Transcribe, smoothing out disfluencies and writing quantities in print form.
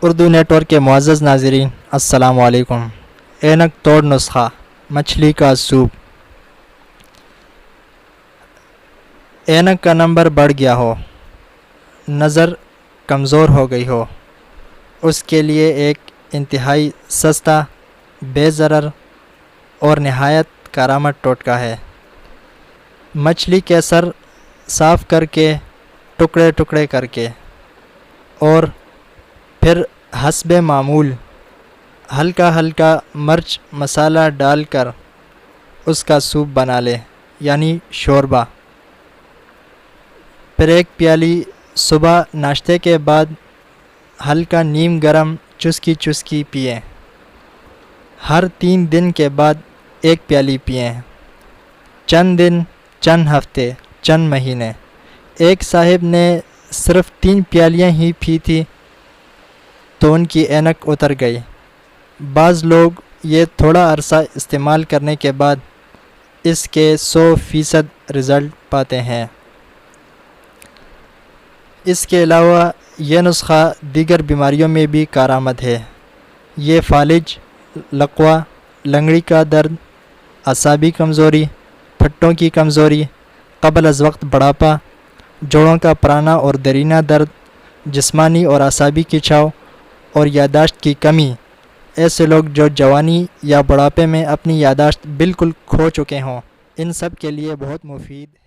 Urdu net work کے معزز ناظرین، السلام علیکم۔ اینک توڑ نسخہ، مچھلی کا سوپ۔ اینک کا نمبر بڑھ گیا ہو، نظر کمزور ہو گئی ہو، اس کے لیے ایک انتہائی سستا، بے ضرر اور نہایت کارآمد ٹوٹکا ہے۔ مچھلی کے سر صاف کر کے ٹکڑے ٹکڑے کر کے اور پھر حسب معمول ہلکا ہلکا مرچ مسالہ ڈال کر اس کا سوپ بنا لے، یعنی شوربہ۔ پھر ایک پیالی صبح ناشتے کے بعد ہلکا نیم گرم چسکی چسکی پئیں۔ ہر 3 دن کے بعد ایک پیالی پئیں۔ چند دن، چند ہفتے، چند مہینے۔ ایک صاحب نے صرف 3 پیالیاں ہی پی تھی تو ان کی اینک اتر گئی۔ بعض لوگ یہ تھوڑا عرصہ استعمال کرنے کے بعد اس کے 100% رزلٹ پاتے ہیں۔ اس کے علاوہ یہ نسخہ دیگر بیماریوں میں بھی کارآمد ہے۔ یہ فالج، لقوہ، لنگڑی کا درد، اعصابی کمزوری، پھٹوں کی کمزوری، قبل از وقت بڑھاپا، جوڑوں کا پرانا اور دیرینہ درد، جسمانی اور اعصابی کھنچاؤ اور یادداشت کی کمی، ایسے لوگ جو جوانی یا بڑھاپے میں اپنی یادداشت بالکل کھو چکے ہوں، ان سب کے لیے بہت مفید ہے۔